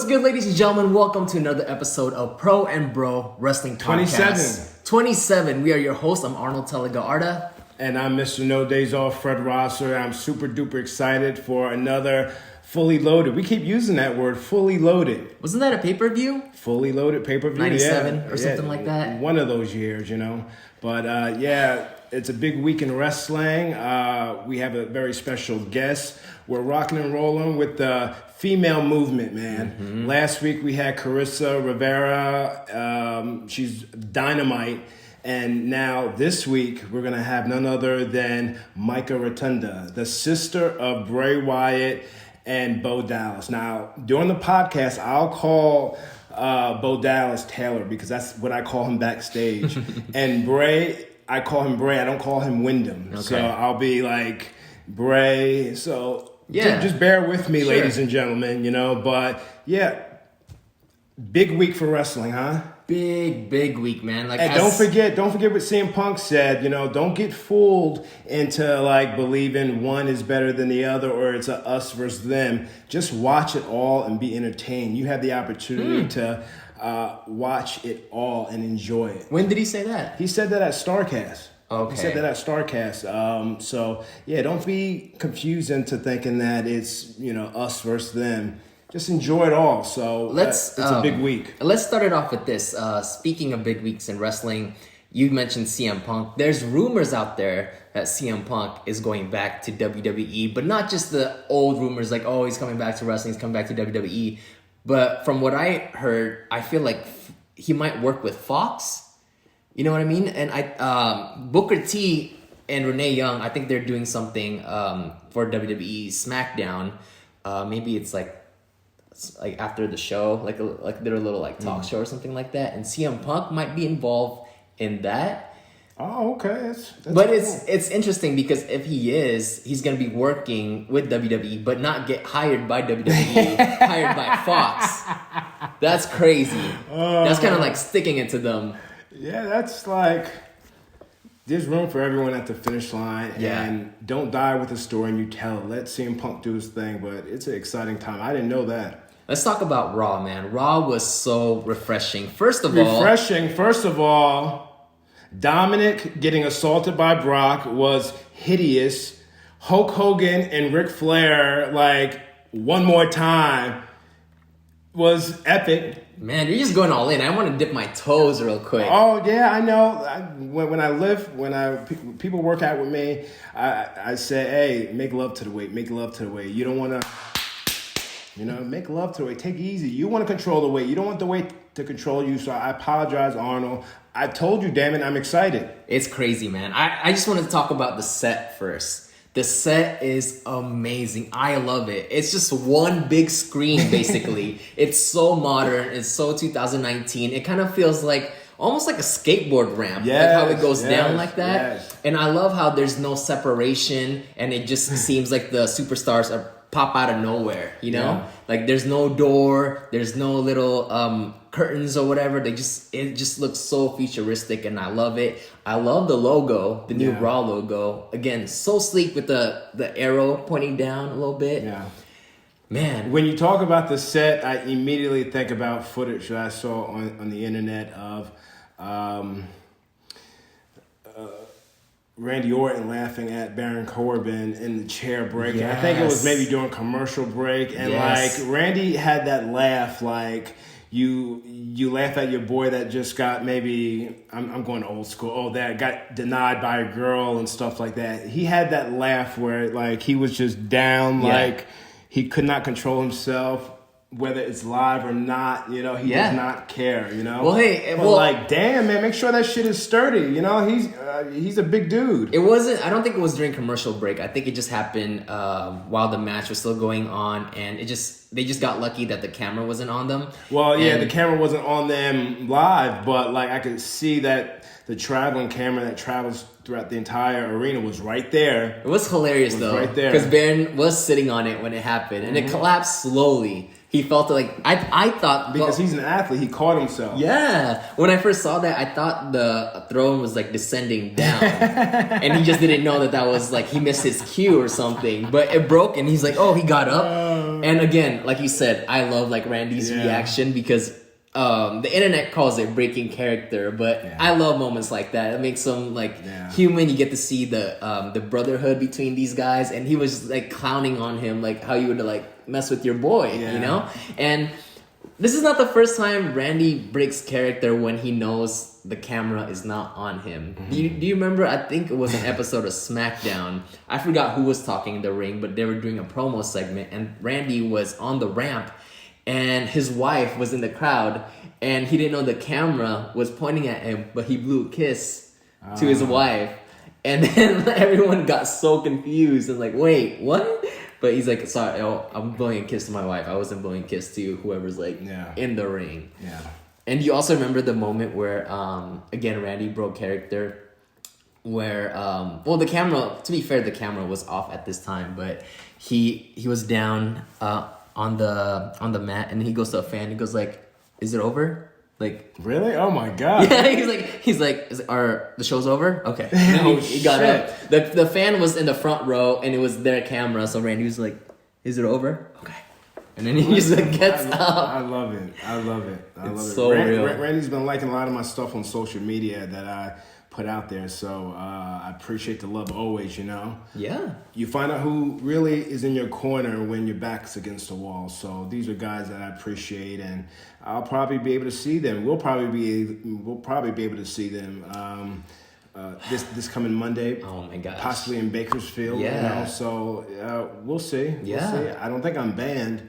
What's good, ladies and gentlemen? Welcome to another episode of Pro and Bro Wrestling Podcast. 27. We are your hosts. I'm Arnold Telegaarda. And I'm Mr. No Days Off, Fred Rosser. I'm super duper excited for another Fully Loaded. We keep using that word, Fully Loaded. Wasn't that a pay-per-view? Fully Loaded pay-per-view, 97 or something like that? One of those years, you know. But it's a big week in wrestling. We have a very special guest. We're rocking and rolling with the female movement, man. Mm-hmm. Last week we had Carissa Rivera. She's dynamite. And now this week we're going to have none other than Micah Rotunda, the sister of Bray Wyatt and Bo Dallas. Now, during the podcast, I'll call Bo Dallas Taylor because that's what I call him backstage. And Bray, I call him Bray. I don't call him Wyndham. Okay. So I'll be like Bray. So just bear with me, ladies and gentlemen, you know. But yeah, big week for wrestling, huh? Big week, man. And don't forget what CM Punk said. You know, don't get fooled into like believing one is better than the other or it's a us versus them. Just watch it all and be entertained. You have the opportunity to watch it all and enjoy it. When did he say that? He said that at StarCast. Okay. He said that at StarCast. So yeah, don't be confused into thinking that it's, you know, us versus them. Just enjoy it all. So it's a big week. Let's start it off with this. Speaking of big weeks in wrestling, you mentioned CM Punk. There's rumors out there that CM Punk is going back to WWE, but not just the old rumors like, oh, he's coming back to wrestling, he's coming back to WWE. But from what I heard, I feel like he might work with Fox. You know what I mean? And Booker T and Renee Young, I think they're doing something for WWE SmackDown. Maybe it's like after the show, like their little like talk show or something like that, and CM Punk might be involved in that. Oh, okay. But cool. It's interesting because if he is, he's gonna be working with WWE, but not get hired by WWE, hired by Fox. That's crazy. That's kind of like sticking it to them. Yeah, that's like there's room for everyone at the finish line, and don't die with the story and you tell it. Let CM Punk do his thing, but it's an exciting time. I didn't know that. Let's talk about Raw, man. Raw was so refreshing. First of all, Dominic getting assaulted by Brock was hideous. Hulk Hogan and Ric Flair, like, one more time was epic. Man, you're just going all in. I want to dip my toes real quick. Oh, yeah, I know. When people work out with me, I say, hey, make love to the weight. Make love to the weight. You don't want to... You know, make love to the weight. Take it easy. You want to control the weight. You don't want the weight to control you. So I apologize, Arnold. I told you, damn it, I'm excited. It's crazy, man. I just wanted to talk about the set first. The set is amazing. I love it. It's just one big screen, basically. It's so modern. It's so 2019. It kind of feels like almost like a skateboard ramp. Yes, like how it goes down like that. Yes. And I love how there's no separation. And it just seems like the superstars are pop out of nowhere, you know? Yeah. Like there's no door, there's no little curtains or whatever. It just looks so futuristic and I love it. I love the logo, the new Raw logo. Again, so sleek with the arrow pointing down a little bit. Yeah. Man. When you talk about the set, I immediately think about footage that I saw on the internet of Randy Orton laughing at Baron Corbin in the chair break. Yes. I think it was maybe during commercial break. And like Randy had that laugh like you laugh at your boy that just got maybe, I'm going old school, that got denied by a girl and stuff like that. He had that laugh where like he was just down, like he could not control himself. Whether it's live or not, you know, he does not care, you know? Well, like, damn, man, make sure that shit is sturdy, you know? He's a big dude. I don't think it was during commercial break. I think it just happened while the match was still going on, and they just got lucky that the camera wasn't on them. Well, the camera wasn't on them live, but, like, I could see that the traveling camera that travels throughout the entire arena was right there. It was hilarious, though. Right there. Because Baron was sitting on it when it happened, and it collapsed slowly. He felt like I thought Because he's an athlete, he caught himself. yeah. When I first saw that, I thought the throne was like descending down, and he just didn't know that was like he missed his cue or something. But it broke, and he's like, oh, he got up. And again, like you said, I love like Randy's reaction because the internet calls it breaking character, but I love moments like that. It makes them like human. You get to see the brotherhood between these guys, and he was like clowning on him, like how you would like mess with your boy, you know. And this is not the first time Randy breaks character when he knows the camera is not on him. Do you remember? I think it was an episode of SmackDown. I forgot who was talking in the ring, but they were doing a promo segment, and Randy was on the ramp. And his wife was in the crowd, and he didn't know the camera was pointing at him, but he blew a kiss to his wife. And then everyone got so confused and like, wait, what? But he's like, sorry, I'm blowing a kiss to my wife. I wasn't blowing a kiss to whoever's like in the ring. Yeah. And you also remember the moment where, again, Randy broke character where, well, the camera, to be fair, the camera was off at this time, but he was down, on the mat, and he goes to a fan. He goes like, "Is it over?" Like, really? Oh my god! Yeah, he's like, "Are the show's over?" Okay. He got up. The fan was in the front row, and it was their camera. So Randy was like, "Is it over?" Okay. And then he just like gets up. I love it. I love it. It's so real. Randy's been liking a lot of my stuff on social media that I put out there, so I appreciate the love always, you know? Yeah. You find out who really is in your corner when your back's against the wall, so these are guys that I appreciate, and I'll probably be able to see them. We'll probably be able to see them this coming Monday. Oh my gosh. Possibly in Bakersfield, you know? So we'll see. Yeah. We'll see. I don't think I'm banned.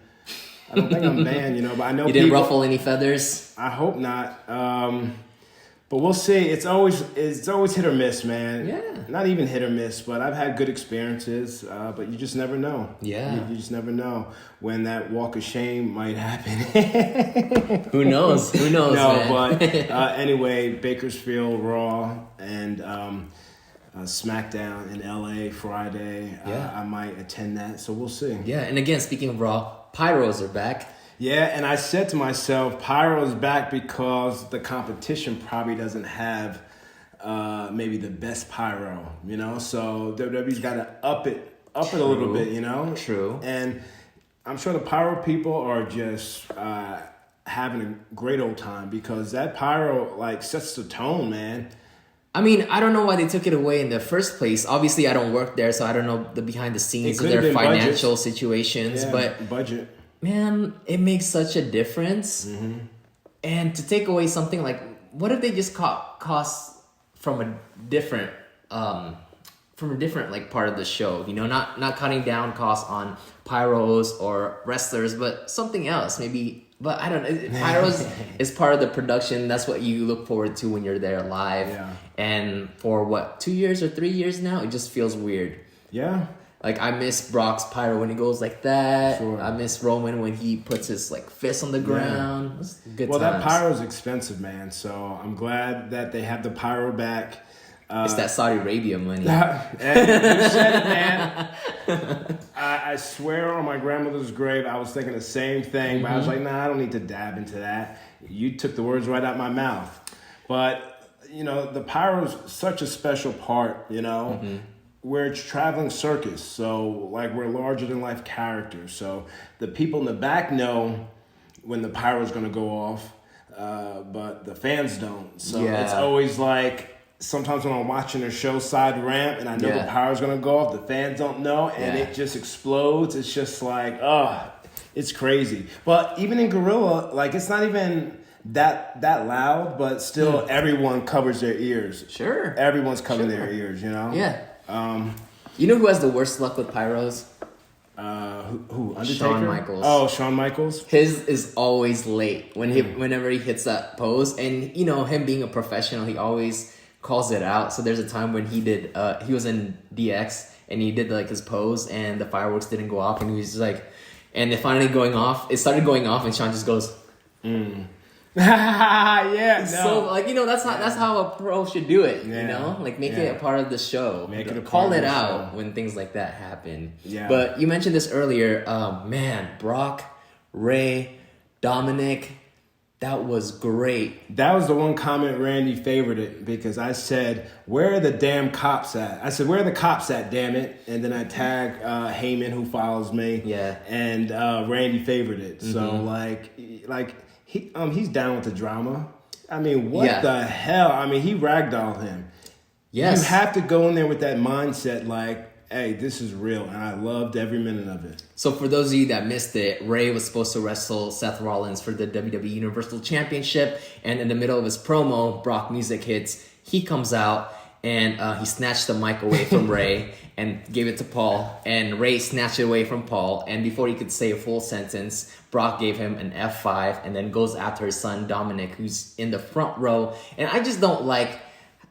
You know, but I know you didn't ruffle any feathers? I hope not. But we'll see. It's always hit or miss, man. Yeah. Not even hit or miss, but I've had good experiences. But you just never know. Yeah. You just never know when that walk of shame might happen. Who knows? No, man. But anyway, Bakersfield Raw and SmackDown in LA Friday. I might attend that, so we'll see. Yeah, and again, speaking of Raw, Pyros are back. Yeah, and I said to myself, Pyro's back because the competition probably doesn't have maybe the best pyro, you know? So WWE's got to up it a little bit, you know? True. And I'm sure the pyro people are just having a great old time because that pyro, like, sets the tone, man. I mean, I don't know why they took it away in the first place. Obviously, I don't work there, so I don't know the behind the scenes of their financial situations. But budget. Man, it makes such a difference. Mm-hmm. And to take away something like, what if they just cut costs from a different like part of the show? You know, not cutting down costs on pyros or wrestlers, but something else maybe. But I don't know. Pyros is part of the production. That's what you look forward to when you're there live. Yeah. And for 2 years or 3 years now, it just feels weird. Yeah. Like, I miss Brock's pyro when he goes like that. Sure. I miss Roman when he puts his like fist on the ground. It's good times. That pyro is expensive, man. So I'm glad that they have the pyro back. It's that Saudi Arabia money. You said it, man. I swear on my grandmother's grave, I was thinking the same thing, but I was like, nah, I don't need to dab into that. You took the words right out my mouth. But, you know, the pyro's such a special part, you know. Mm-hmm. We're a traveling circus, so like we're larger than life characters. So the people in the back know when the pyro's gonna go off, but the fans don't. So it's always like sometimes when I'm watching a show side ramp and I know the pyro's gonna go off, the fans don't know, and it just explodes. It's just like, it's crazy. But even in Gorilla, like it's not even that loud, but still everyone covers their ears. Sure, everyone's covering their ears. You know. Yeah. You know who has the worst luck with pyros? Who? Undertaker? Shawn Michaels. Oh, Shawn Michaels. His is always late whenever he hits that pose, and you know him being a professional, he always calls it out. So there's a time when he was in DX and he did like his pose, and the fireworks didn't go off, and he was just like, and it started going off, and Shawn just goes, yeah, so like that's how a pro should do it. You know, like make it a part of the show. Call it out when things like that happen. Yeah. But you mentioned this earlier. Man, Brock Ray, Dominic. That was great. That was the one comment Randy favored it because I said, "Where are the damn cops at?" I said, "Where are the cops at? Damn it!" And then I tag Heyman, who follows me. Yeah. And Randy favored it. So like he's down with the drama. I mean, what the hell? I mean, he ragdolled him. Yes. You have to go in there with that mindset, like, hey, this is real, and I loved every minute of it. So for those of you that missed it, Ray was supposed to wrestle Seth Rollins for the WWE Universal Championship, and in the middle of his promo, Brock music hits. He comes out and he snatched the mic away from Ray and gave it to Paul, and Ray snatched it away from Paul, and before he could say a full sentence, Brock gave him an F5 and then goes after his son Dominic, who's in the front row. And I just don't like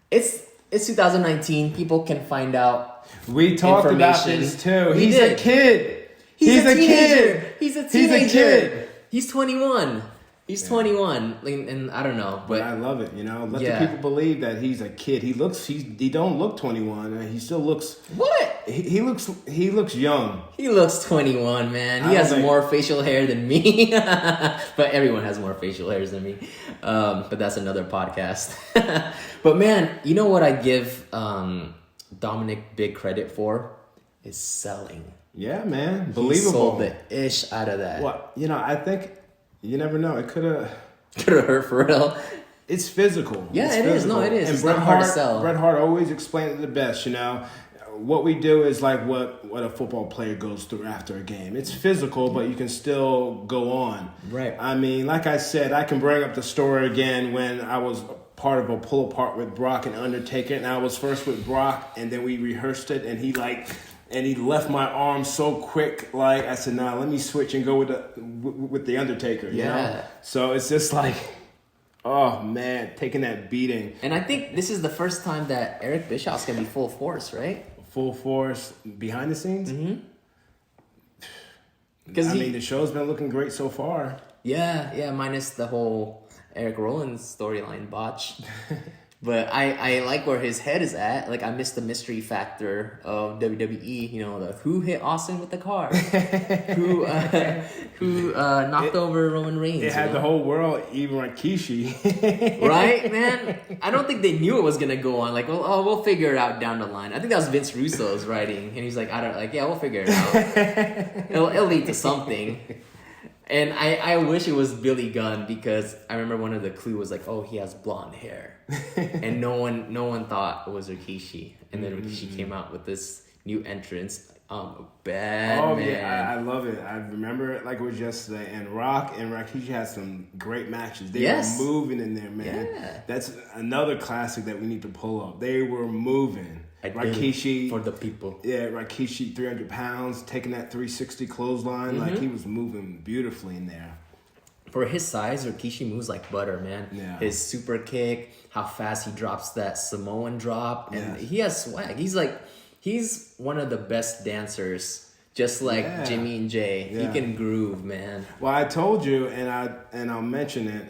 it's 2019. People can find out. We talked about this too. He's a kid. He's a teenager. He's a teenager. He's a kid. He's 21. He's 21, and I don't know, but I love it. Let the people believe that he's a kid. He don't look 21. He still looks what? He looks young. He looks 21, man. He has more facial hair than me, but everyone has more facial hairs than me. But that's another podcast. But man, you know what I give Dominic big credit for is selling. Yeah, man, believable. He sold the ish out of that. What I think. You never know. It could have hurt for real. It's physical. Yeah, it's physical. Is. No, it is. And it's not hard to sell. Bret Hart always explained it the best. What we do is like what a football player goes through after a game. It's physical, but you can still go on. Right. I mean, like I said, I can bring up the story again when I was part of a pull apart with Brock and Undertaker, and I was first with Brock, and then we rehearsed it, and he left my arm so quick. Like I said, nah, let me switch and go with the Undertaker. You know? So it's just like, oh man, taking that beating. And I think this is the first time that Eric Bischoff's gonna be full force, right? Full force behind the scenes. Mm-hmm. I mean, the show's been looking great so far. Yeah, minus the whole Eric Rollins storyline botch. But I like where his head is at. Like, I miss the mystery factor of WWE. The who hit Austin with the car, who knocked over Roman Reigns. It had the whole world, even Rikishi. Right, man. I don't think they knew it was gonna go on. Like, we'll figure it out down the line. I think that was Vince Russo's writing, and he's like, we'll figure it out. It'll lead to something. And I wish it was Billy Gunn, because I remember one of the clues was like, he has blonde hair. And no one thought it was Rikishi. And then Rikishi came out with this new entrance. Bad man. Yeah, I love it. I remember it like it was yesterday. And Rock and Rikishi had some great matches. They were moving in there, man. Yeah. That's another classic that we need to pull up. They were moving. Rikishi for the people. Yeah, Rikishi, 300 pounds, taking that 360 clothesline. Like, he was moving beautifully in there. For his size, Rikishi moves like butter, man. Yeah. His super kick, how fast he drops that Samoan drop, and he has swag. He's one of the best dancers, just like Jimmy and Jay. Yeah. He can groove, man. Well, I told you, and I'll mention it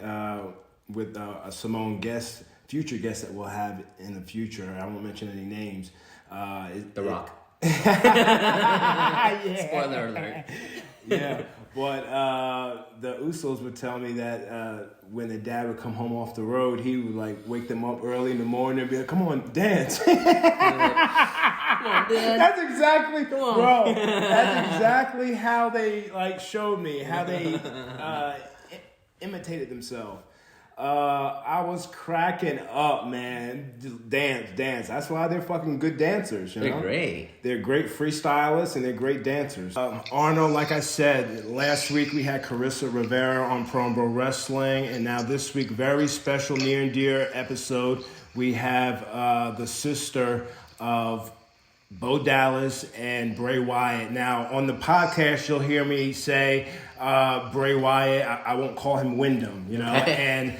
with a Samoan guest, future guest that we'll have in the future. I won't mention any names. The Rock. Yeah. Spoiler alert. Yeah, but the Usos would tell me that when the dad would come home off the road, he would like wake them up early in the morning and be like, "Come on, dance." Come on, Dad. That's exactly, bro. That's exactly how they showed me how they imitated themselves. I was cracking up, man. Just dance. That's why they're fucking good dancers. They're great. They're great freestylists and they're great dancers. Arnold, like I said, last week we had Carissa Rivera on Pro Wrestling, and now this week, very special near and dear episode. We have the sister of Bo Dallas and Bray Wyatt. Now, on the podcast, you'll hear me say Bray Wyatt. I won't call him Wyndham, and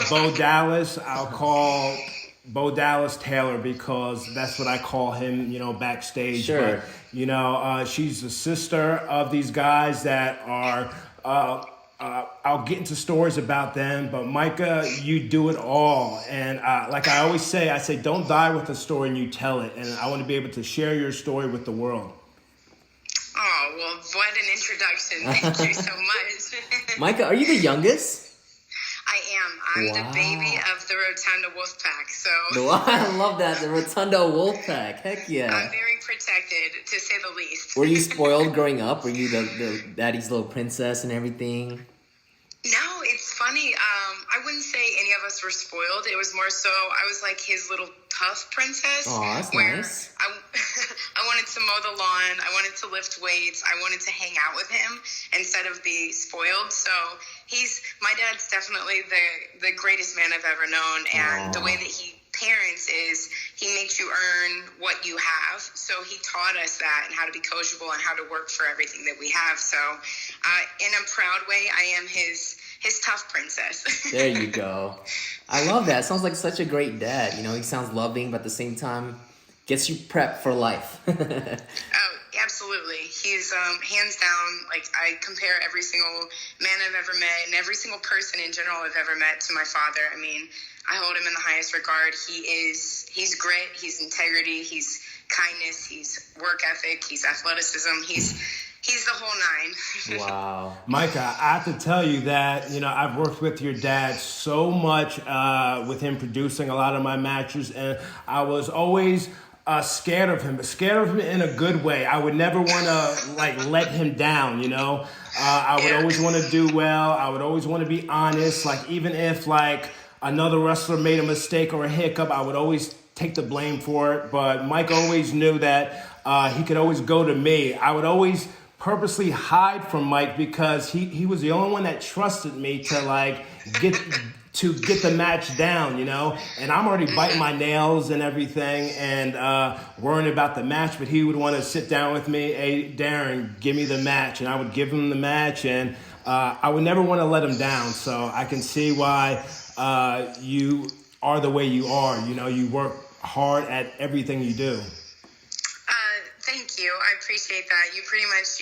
Bo Dallas, I'll call Bo Dallas Taylor, because that's what I call him, backstage. Sure. But, she's the sister of these guys that are... I'll get into stories about them, but Micah, you do it all. And like I always say, don't die with a story and you tell it. And I want to be able to share your story with the world. Oh, well, what an introduction. Thank you so much. Micah, are you the youngest? I am. I'm the baby of the Rotunda Wolfpack, so I love that, the Rotunda Wolfpack. Heck yeah. I'm very protected, to say the least. Were you spoiled growing up? Were you the daddy's little princess and everything? No, it's funny. I wouldn't say any of us were spoiled. It was more so I was like his little tough princess. Oh, that's where nice. I wanted to mow the lawn. I wanted to lift weights. I wanted to hang out with him instead of be spoiled. So my dad's definitely the greatest man I've ever known. And the way that he parents is he makes you earn what you have. So he taught us that and how to be coachable and how to work for everything that we have. So in a proud way, I am his tough princess. There you go. I love that. Sounds like such a great dad. You know, he sounds loving, but at the same time gets you prepped for life. Oh, absolutely. He's hands down, like I compare every single man I've ever met and every single person in general I've ever met to my father. I mean, I hold him in the highest regard. He's grit, he's integrity, he's kindness, he's work ethic, he's athleticism, he's the whole nine. Wow. Micah, I have to tell you that, I've worked with your dad so much with him producing a lot of my matches, and I was always scared of him, but scared of him in a good way. I would never want to let him down, I would always want to do well. I would always want to be honest. Even if another wrestler made a mistake or a hiccup, I would always take the blame for it. But Mike always knew that he could always go to me. I would always purposely hide from Mike because he was the only one that trusted me to get the match down, and I'm already biting my nails and everything and worrying about the match, but he would want to sit down with me. Hey, Darren, give me the match, and I would give him the match, and I would never want to let him down. So I can see why you are the way you are. You work hard at everything you do. Thank you. I appreciate that. You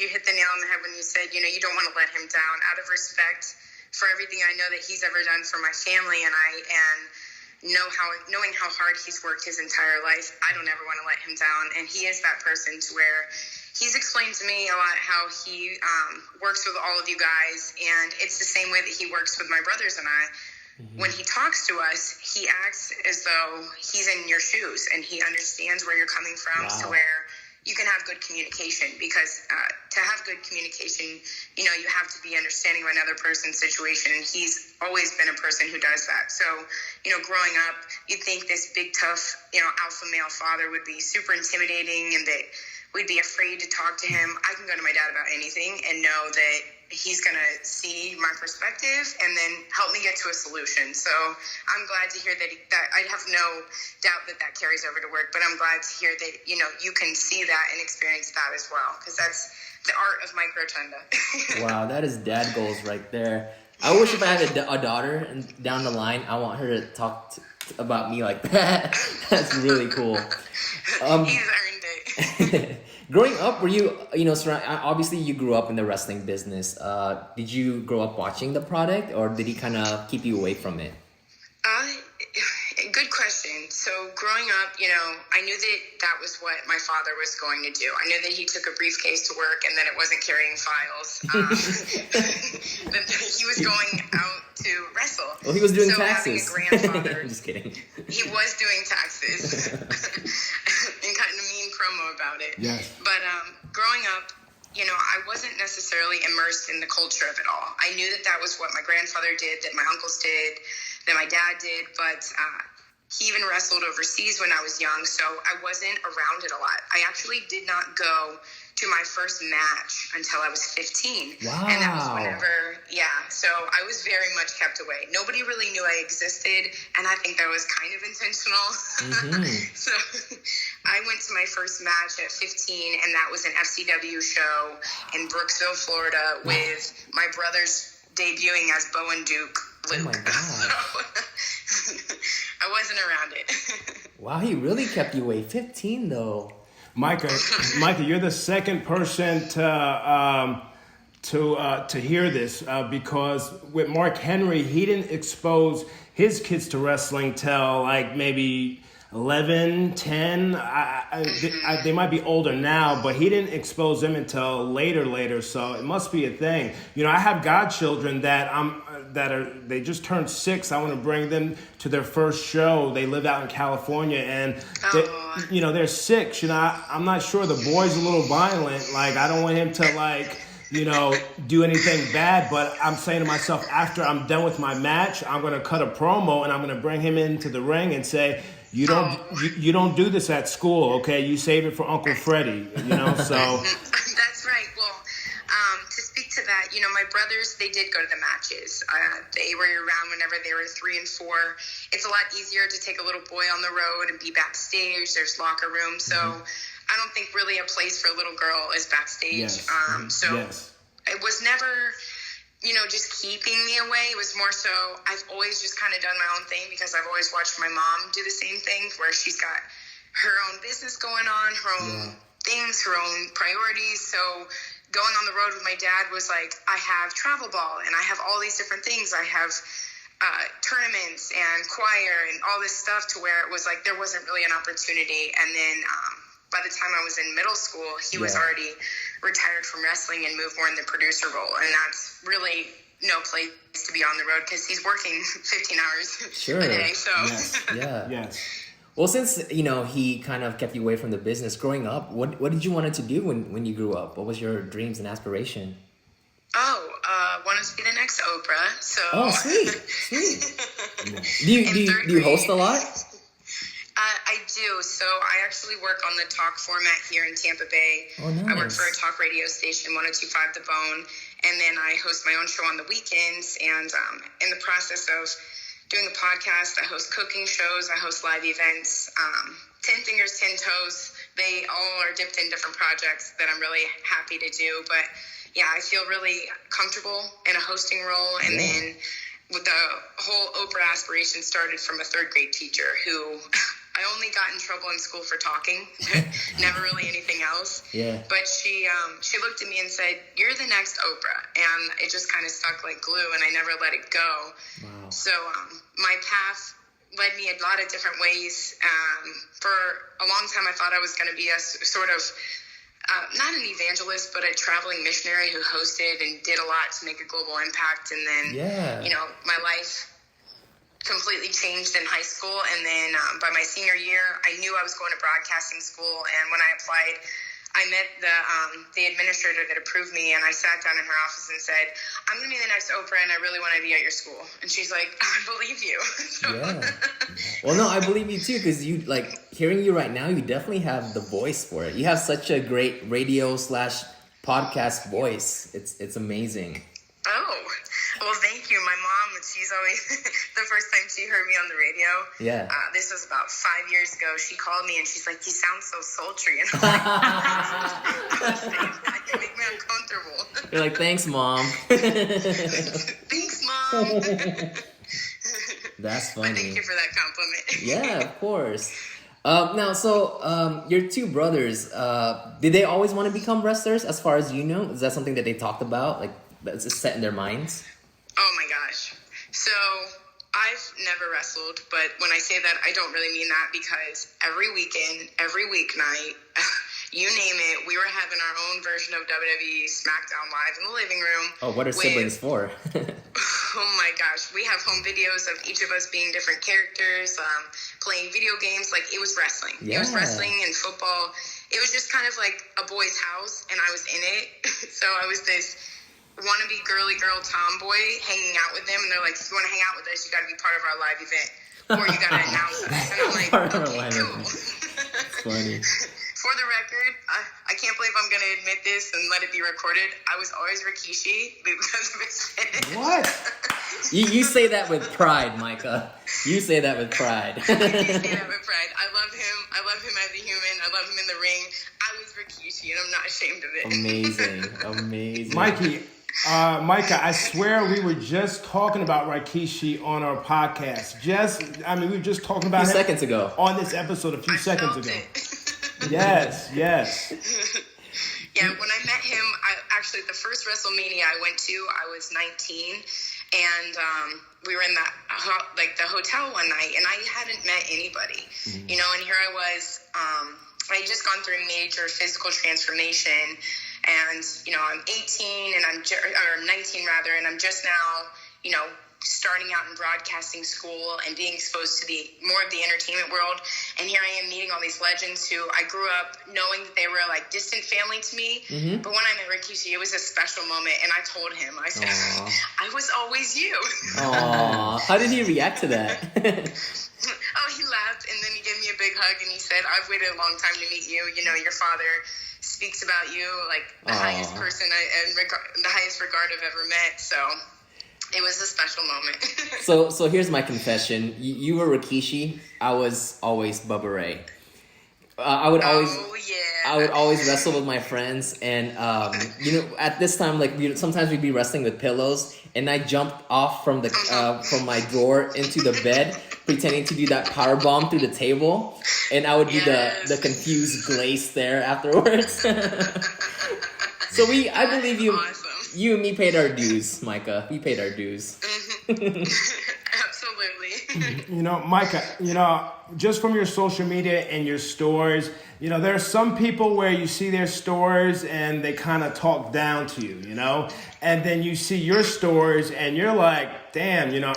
hit the nail on the head when you said, you don't want to let him down out of respect for everything I know that he's ever done for my family, and knowing how hard he's worked his entire life, I don't ever want to let him down. And he is that person to where he's explained to me a lot how he works with all of you guys, and it's the same way that he works with my brothers and I. Mm-hmm. When he talks to us, he acts as though he's in your shoes, and he understands where you're coming from. Wow. To where you can have good communication, because to have good communication, you have to be understanding of another person's situation, and he's always been a person who does that. So, growing up, you'd think this big, tough, alpha male father would be super intimidating and that we'd be afraid to talk to him. I can go to my dad about anything and know that he's going to see my perspective and then help me get to a solution. So I'm glad to hear that I have no doubt that carries over to work, but I'm glad to hear that, you can see that and experience that as well, because that's the art of Mike Rotunda. Wow, that is dad goals right there. I wish if I had a daughter and down the line, I want her to talk about me like that. That's really cool. He's earned it. Growing up, were you, obviously you grew up in the wrestling business. Did you grow up watching the product, or did he kind of keep you away from it? Good question. So growing up, I knew that was what my father was going to do. I knew that he took a briefcase to work and that it wasn't carrying files. That he was going out to wrestle. Well, he was doing taxes. Having a grandfather, I'm just kidding. He was doing taxes and cutting a mean promo about it. Yes. But growing up, I wasn't necessarily immersed in the culture of it all. I knew that was what my grandfather did, that my uncles did, that my dad did, but he even wrestled overseas when I was young, so I wasn't around it a lot. I actually did not go to my first match until I was 15. Wow. And that was so I was very much kept away. Nobody really knew I existed, and I think that was kind of intentional. Mm-hmm. So I went to my first match at 15, and that was an FCW show in Brooksville, Florida, with my brothers debuting as Bo and Duke Luke. Oh my God. So, I wasn't around it. Wow, he really kept you away. 15 though. Micah, you're the second person to hear this because with Mark Henry, he didn't expose his kids to wrestling till maybe 11, 10. They might be older now, but he didn't expose them until later. So it must be a thing. You know, I have godchildren they just turned 6. I want to bring them to their first show. They live out in California, and they're 6. You know, I'm not sure. The boy's a little violent. Like, I don't want him to do anything bad, but I'm saying to myself, after I'm done with my match, I'm going to cut a promo and I'm going to bring him into the ring and say, you don't do this at school, okay? You save it for Uncle Freddie, so. That's right. Well, to speak to that, my brothers, they did go to the matches. They were around whenever they were 3 and 4. It's a lot easier to take a little boy on the road and be backstage. There's locker room, so I don't think really a place for a little girl is backstage. Yes. It was never, just keeping me away. It was more so I've always just kind of done my own thing because I've always watched my mom do the same thing where she's got her own business going on, her own things, her own priorities. So going on the road with my dad was like, I have travel ball and I have all these different things. I have tournaments and choir and all this stuff to where it was like there wasn't really an opportunity. And then by the time I was in middle school, he was already retired from wrestling and moved more in the producer role. And that's really no place to be on the road because he's working 15 hours a day. So Yes. Well, since, he kind of kept you away from the business growing up, what did you want to do when you grew up? What was your dreams and aspiration? Wanted to be the next Oprah. So. Oh, sweet. Do you host a lot? I do. So I actually work on the talk format here in Tampa Bay. Oh, nice. I work for a talk radio station, 102.5 The Bone, and then I host my own show on the weekends. And in the process of doing a podcast, I host cooking shows, I host live events. 10 Fingers, 10 Toes, they all are dipped in different projects that I'm really happy to do. But yeah, I feel really comfortable in a hosting role. And then with the whole Oprah aspiration started from a 3rd grade teacher who I only got in trouble in school for talking, never really anything else. Yeah. But she looked at me and said, "You're the next Oprah," and it just kind of stuck like glue, and I never let it go. Wow. So my path led me a lot of different ways. For a long time, I thought I was going to be a sort of not an evangelist, but a traveling missionary who hosted and did a lot to make a global impact. And then, my life completely changed in high school. And then by my senior year, I knew I was going to broadcasting school. And when I applied, I met the administrator that approved me, and I sat down in her office and said, "I'm going to be the next Oprah, and I really want to be at your school." And she's like, "I believe you." Well, no, I believe you too, because hearing you right now, you definitely have the voice for it. You have such a great radio/podcast voice. It's amazing. Oh, well, thank you. My mom, she's always, the first time she heard me on the radio, this was about 5 years ago, she called me and she's like, "You sound so sultry." And I'm like, "You make me uncomfortable." You're like, "Thanks, Mom." Thanks, Mom. That's funny. But thank you for that compliment. Yeah, of course. Now, so your 2 brothers, did they always want to become wrestlers as far as you know? Is that something that they talked about? Like, that's just set in their minds? Oh my gosh. So I've never wrestled, but when I say that, I don't really mean that because every weekend, every weeknight, you name it, we were having our own version of WWE SmackDown Live in the living room. Oh, what are siblings for? Oh my gosh. We have home videos of each of us being different characters, playing video games. Like, it was wrestling. Yeah. It was wrestling and football. It was just kind of like a boy's house, and I was in it. So I was this wannabe girly girl tomboy hanging out with them, and they're like, "If you want to hang out with us, you got to be part of our live event, or you got to announce us." And I'm like, "Okay, cool." Funny. For the record, I can't believe I'm going to admit this and let it be recorded. I was always Rikishi because of his finish. What? You say that with pride, Micah. You say that with pride. I say that with pride. I love him. I love him as a human. I love him in the ring. I was Rikishi, and I'm not ashamed of it. Amazing. Micah, I swear we were just talking about Rikishi on our podcast. We were just talking about a few seconds ago on this episode a few seconds ago. Yes. Yeah, when I met him, the first WrestleMania I went to, I was 19, and we were in the hotel one night, and I hadn't met anybody, you know, and here I was. I had just gone through a major physical transformation, and you know, I'm 18 and or 19 rather, and I'm just now, you know, starting out in broadcasting school and being exposed to more of the entertainment world. And here I am meeting all these legends who I grew up knowing that they were like distant family to me. But when I met Rikishi, it was a special moment. And I told him, I said, I was always you. Aww. How did he react to that? Oh, he laughed, and then he gave me a big hug, and he said, I've waited a long time to meet you. You know, your father speaks about you like the highest person and the highest regard I've ever met. So it was a special moment. So here's my confession. You were Rikishi. I was always Bubba Ray. I would always wrestle with my friends, and you know, at this time, like sometimes we'd be wrestling with pillows, and I jumped off from the from my drawer into the bed, pretending to do that power bomb through the table, and I would be the confused glaze stare afterwards. So I believe you. Awesome. You and me paid our dues, Micah. We paid our dues. Absolutely. You know, Micah, you know, just from your social media and your stories, you know, there are some people where you see their stories and they kind of talk down to you, you know, and then you see your stories and you're like, damn, you know,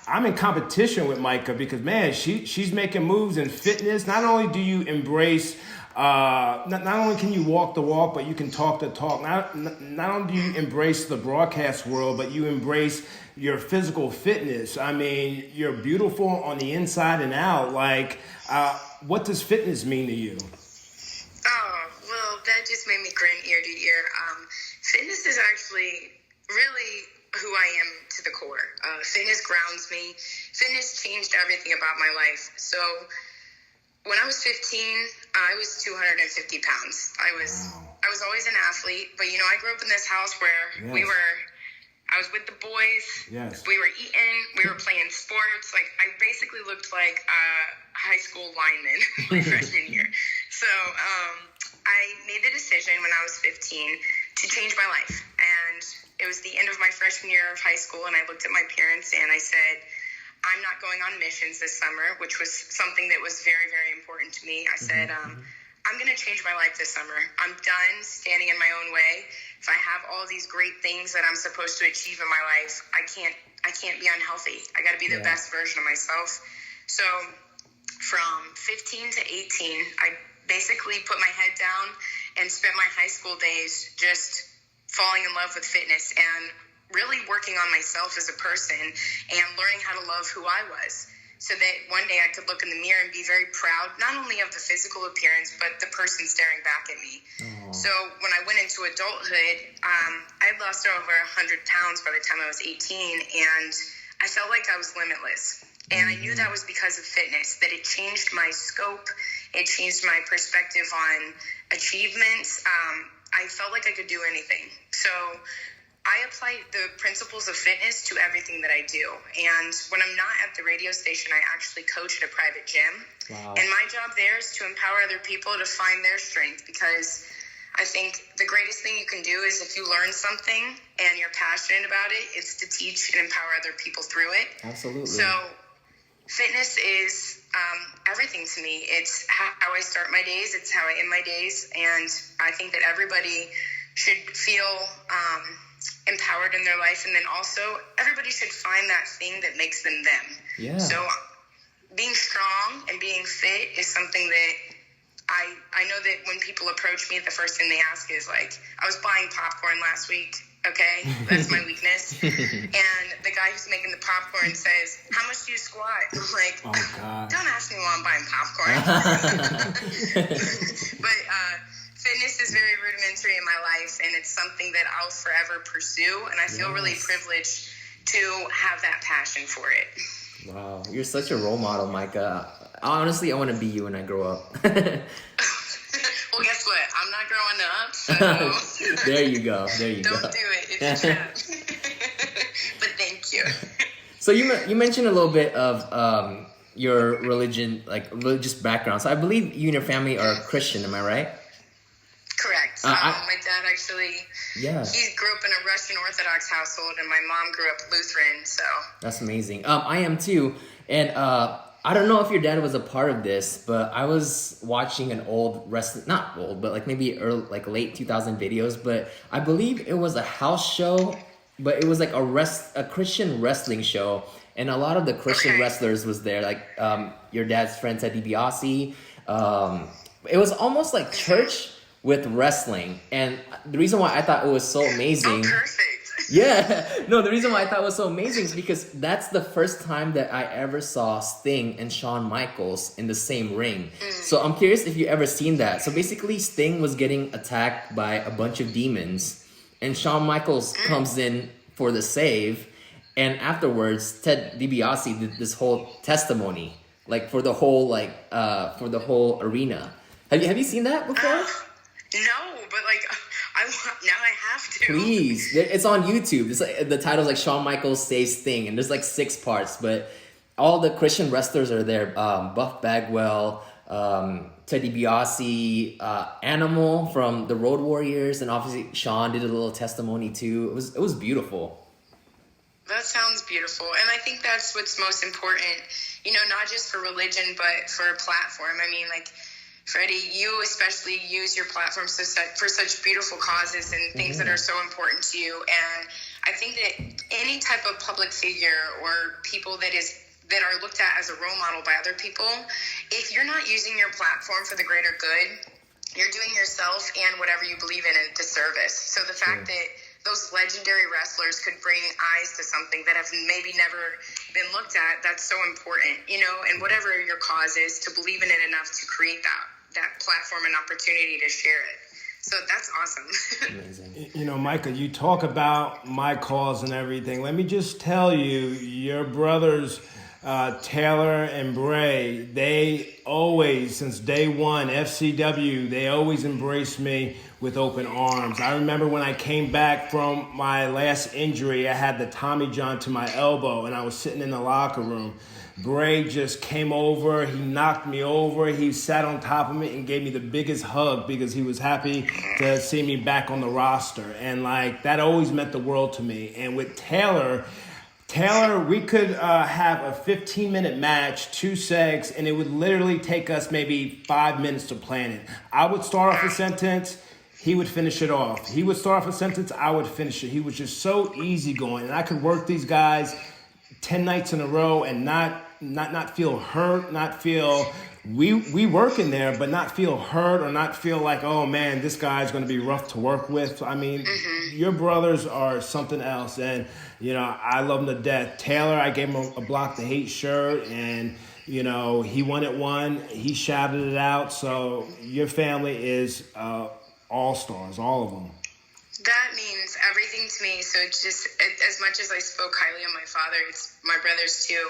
I'm in competition with Micah because, man, she's making moves in fitness. Not only do you embrace not only can you walk the walk, but you can talk the talk. Not only do you embrace the broadcast world, but you embrace your physical fitness. I mean, you're beautiful on the inside and out. Like, what does fitness mean to you? Oh, well, that just made me grin ear to ear. Fitness is actually really who I am to the core. Fitness grounds me. Fitness changed everything about my life. So when I was 15, I was 250 pounds. I was always an athlete, but you know, I grew up in this house where I was with the boys. Yes. We were eating, we were playing sports. Like, I basically looked like a high school lineman my freshman year. So I made the decision when I was 15 to change my life. And it was the end of my freshman year of high school, and I looked at my parents and I said, I'm not going on missions this summer, which was something that was very, very important to me. I said, I'm going to change my life this summer. I'm done standing in my own way. If I have all these great things that I'm supposed to achieve in my life, I can't be unhealthy. I got to be the best version of myself. So from 15 to 18, I basically put my head down and spent my high school days just falling in love with fitness and really working on myself as a person and learning how to love who I was, so that one day I could look in the mirror and be very proud, not only of the physical appearance, but the person staring back at me. So when I went into adulthood, I had lost over 100 pounds by the time I was 18, and I felt like I was limitless. And I knew that was because of fitness, that it changed my scope, it changed my perspective on achievements. I felt like I could do anything. So I apply the principles of fitness to everything that I do. And when I'm not at the radio station, I actually coach at a private gym. Wow. And my job there is to empower other people to find their strength, because I think the greatest thing you can do is if you learn something and you're passionate about it, it's to teach and empower other people through it. Absolutely. So fitness is everything to me. It's how I start my days. It's how I end my days. And I think that everybody should feel empowered in their life, and then also everybody should find that thing that makes them them. Yeah. So being strong and being fit is something that I know that when people approach me, the first thing they ask is like, I was buying popcorn last week. Okay, that's my weakness. And the guy who's making the popcorn says, how much do you squat? I'm like, oh, God. Don't ask me while I'm buying popcorn. But fitness is very rudimentary in my life, and it's something that I'll forever pursue, and I feel really privileged to have that passion for it. Wow, you're such a role model, Micah. Honestly, I want to be you when I grow up. Well, guess what? I'm not growing up, so... There you go. Don't do it. It's a trap. But thank you. So you mentioned a little bit of your religious background. So I believe you and your family are Christian, am I right? Correct. correct. I- My dad actually, Yeah. he grew up in a Russian Orthodox household, and my mom grew up Lutheran. So That's amazing. I am too, and I don't know if your dad was a part of this, but I was watching an old wrestling, not old, but like maybe early, like late 2000 videos. But I believe it was a house show, but it was like a Christian wrestling show, and a lot of the Christian Okay. wrestlers was there, like your dad's friend Ted DiBiase. It was almost like church with wrestling, and the reason why I thought it was so amazing. oh, perfect. Yeah, no, the reason why I thought it was so amazing is because that's the first time that I ever saw Sting and Shawn Michaels in the same ring. So I'm curious if you ever seen that. So basically, Sting was getting attacked by a bunch of demons, and Shawn Michaels comes in for the save, and afterwards, Ted DiBiase did this whole testimony, like for the whole arena. Have you seen that before? No, but like now I have to. Please, it's on YouTube. It's like, the title's like Shawn Michaels Saves Sting, and there's like 6 parts, but all the Christian wrestlers are there. Buff Bagwell, Ted DiBiase, Animal from the Road Warriors, and obviously Shawn did a little testimony too. It was beautiful. That sounds beautiful. And I think that's what's most important, not just for religion, but for a platform. I mean, like, Freddie, you especially use your platform for such beautiful causes and things that are so important to you. And I think that any type of public figure or people that are looked at as a role model by other people, if you're not using your platform for the greater good, you're doing yourself and whatever you believe in a disservice. So the fact that those legendary wrestlers could bring eyes to something that have maybe never been looked at, that's so important, and whatever your cause is, to believe in it enough to create that platform and opportunity to share it. So that's awesome. Amazing. Micah, you talk about my cause and everything. Let me just tell you, your brothers, Taylor and Bray, they always, since day one, FCW, they always embraced me with open arms. I remember when I came back from my last injury, I had the Tommy John to my elbow, and I was sitting in the locker room. Bray just came over, he knocked me over, he sat on top of me and gave me the biggest hug because he was happy to see me back on the roster. And that always meant the world to me. And with Taylor, we could have a 15-minute match, 2 segs, and it would literally take us maybe 5 minutes to plan it. I would start off a sentence, he would finish it off. He would start off a sentence, I would finish it. He was just so easygoing, and I could work these guys 10 nights in a row and not feel hurt, not feel we work in there, but not feel hurt or not feel like, oh man, this guy's going to be rough to work with. I mean, your brothers are something else, and I love them to death. Taylor, I gave him a Block the Hate shirt, and he wanted one. He shouted it out. So your family is all stars, all of them. That means everything to me. So it's just, as much as I spoke highly of my father, it's my brothers too.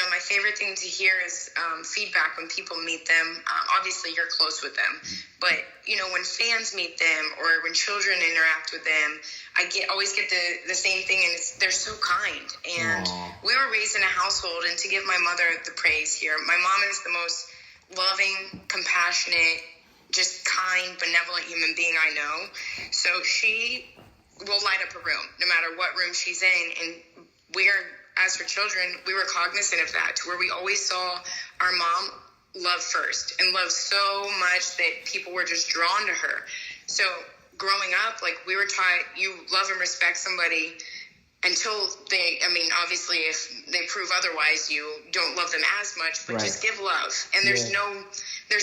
My favorite thing to hear is feedback when people meet them. Obviously, you're close with them. But, when fans meet them or when children interact with them, I always get the same thing, and they're so kind. And we were raised in a household, and to give my mother the praise here, my mom is the most loving, compassionate, just kind, benevolent human being I know. So she will light up a room, no matter what room she's in. And as her children, we were cognizant of that, to where we always saw our mom love first and love so much that people were just drawn to her. So growing up, we were taught, you love and respect somebody until obviously if they prove otherwise, you don't love them as much, but just give love. And there's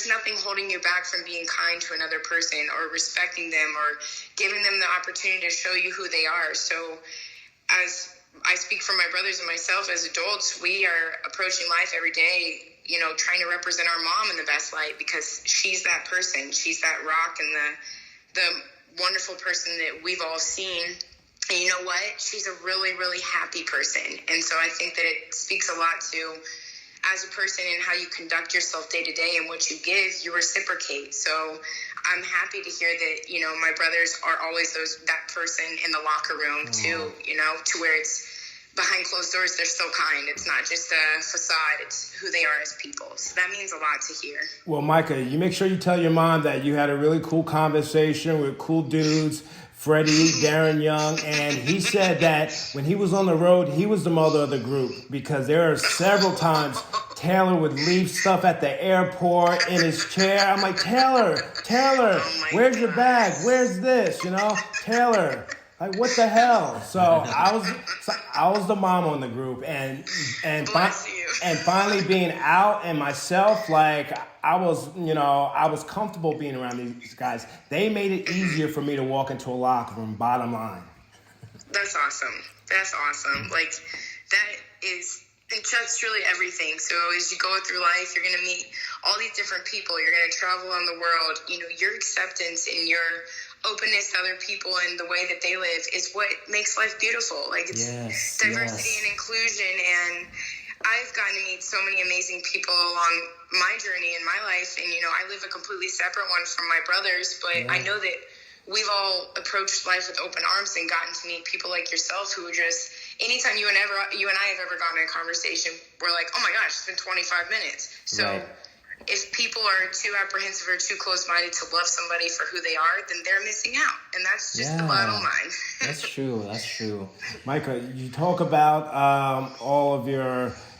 nothing holding you back from being kind to another person or respecting them or giving them the opportunity to show you who they are. So as I speak for my brothers and myself as adults, we are approaching life every day, trying to represent our mom in the best light, because she's that person. She's that rock and the wonderful person that we've all seen. And you know what? She's a really, really happy person. And so I think that it speaks a lot to, as a person, and how you conduct yourself day to day and what you give, you reciprocate. So I'm happy to hear that, my brothers are always that person in the locker room too, to where it's behind closed doors, they're so kind. It's not just a facade, it's who they are as people. So that means a lot to hear. Well, Micah, you make sure you tell your mom that you had a really cool conversation with cool dudes, Freddie, Darren Young, and he said that when he was on the road, he was the mother of the group, because there are several times Taylor would leave stuff at the airport in his chair. I'm like, Taylor, where's your bag? Where's this? Taylor. Like, what the hell? So I was the mom on the group, and finally being out and myself, like I was comfortable being around these guys. They made it easier for me to walk into a locker room. Bottom line. That's awesome. Like that's truly everything. So as you go through life, you're gonna meet all these different people. You're gonna travel around the world. Your acceptance and your openness to other people and the way that they live is what makes life beautiful. Like, it's diversity and inclusion, and I've gotten to meet so many amazing people along my journey in my life, and I live a completely separate one from my brothers, but I know that we've all approached life with open arms and gotten to meet people like yourself who just, anytime you and I have ever gotten in a conversation, we're like, oh my gosh, it's been 25 minutes. So if people are too apprehensive or too close-minded to love somebody for who they are, then they're missing out. And that's just the bottom line. That's true. Micah, you talk about all of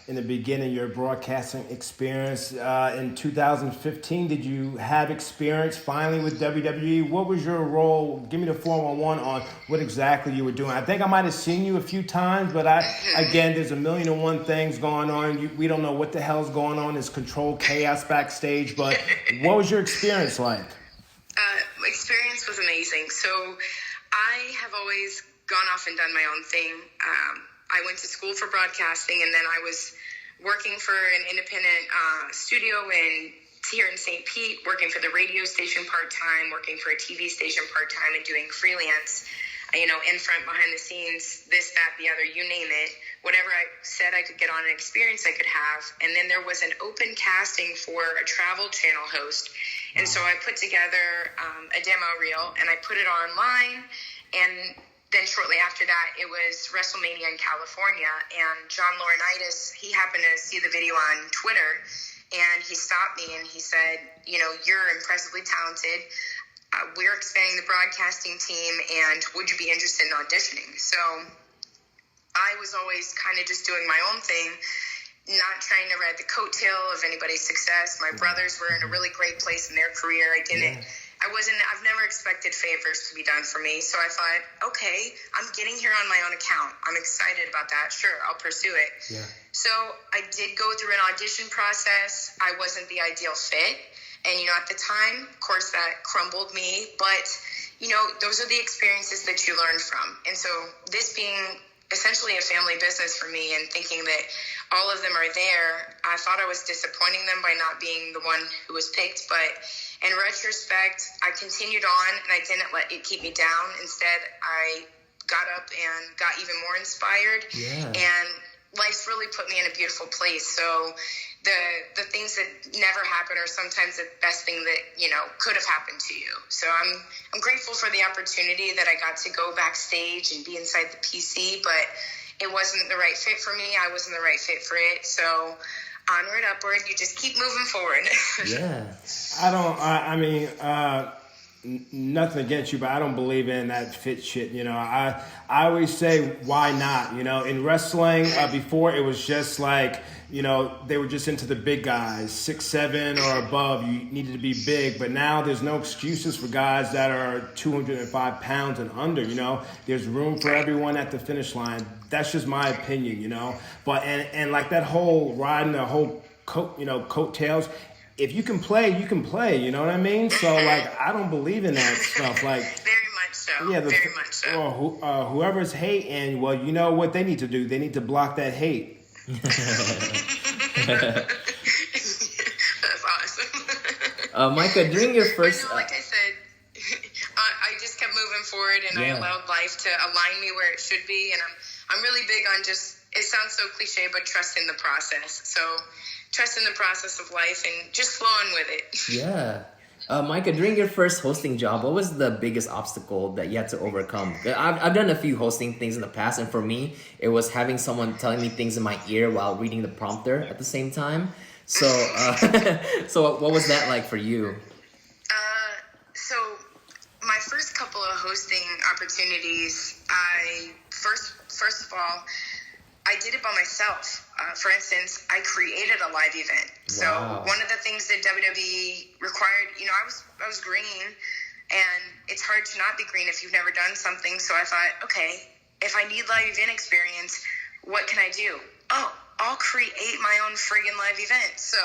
in the beginning, your broadcasting experience. In 2015, did you have experience finally with WWE? What was your role? Give me the 411 on what exactly you were doing. I think I might have seen you a few times, but again, there's a million and one things going on. We don't know what the hell's going on. There's controlled chaos backstage, but what was your experience like? My experience was amazing. So I have always gone off and done my own thing. I went to school for broadcasting, and then I was working for an independent studio here in St. Pete, working for the radio station part-time, working for a TV station part-time, and doing freelance, in front, behind the scenes, this, that, the other, you name it. Whatever I said I could get on, an experience I could have. And then there was an open casting for a Travel Channel host. And so I put together a demo reel, and I put it online, and then shortly after that, it was WrestleMania in California, and John Laurinaitis, he happened to see the video on Twitter, and he stopped me and he said, you're impressively talented. We're expanding the broadcasting team, and would you be interested in auditioning? So I was always kind of just doing my own thing, not trying to ride the coattail of anybody's success. My brothers were in a really great place in their career. I've never expected favors to be done for me. So I thought, okay, I'm getting here on my own account. I'm excited about that. Sure, I'll pursue it. Yeah. So I did go through an audition process. I wasn't the ideal fit. And, at the time, of course, that crumbled me. But, those are the experiences that you learn from. And so this being essentially a family business for me, and thinking that all of them are there, I thought I was disappointing them by not being the one who was picked. But in retrospect, I continued on, and I didn't let it keep me down. Instead, I got up and got even more inspired. Yeah. And life's really put me in a beautiful place. So the things that never happen are sometimes the best thing that, could have happened to you. So I'm grateful for the opportunity that I got to go backstage and be inside the PC, but it wasn't the right fit for me. I wasn't the right fit for it. So onward, upward, you just keep moving forward. Yeah. Nothing against you, but I don't believe in that fit shit. I always say, why not? In wrestling, before it was just like, they were just into the big guys, 6'7" or above. You needed to be big, but now there's no excuses for guys that are 205 pounds and under. There's room for everyone at the finish line. That's just my opinion. But and like that whole riding the whole coattails. If you can play, you can play. You know what I mean? So, like, I don't believe in that stuff. Like, very much so. Yeah, very much so. Whoever's hating, well, you know what they need to do? They need to block that hate. That's awesome. Micah, during your first... like I said, I just kept moving forward, and I allowed life to align me where it should be. And I'm really big on just, it sounds so cliche, but trust in the process. So trust in the process of life and just flow on with it. Yeah. Micah, during your first hosting job, what was the biggest obstacle that you had to overcome? I've done a few hosting things in the past, and for me, it was having someone telling me things in my ear while reading the prompter at the same time. So, so what was that like for you? So my first couple of hosting opportunities, first of all, I did it by myself. For instance, I created a live event. So one of the things that WWE required, I was green, and it's hard to not be green if you've never done something. So I thought, okay, if I need live event experience, what can I do? Oh, I'll create my own friggin' live event. So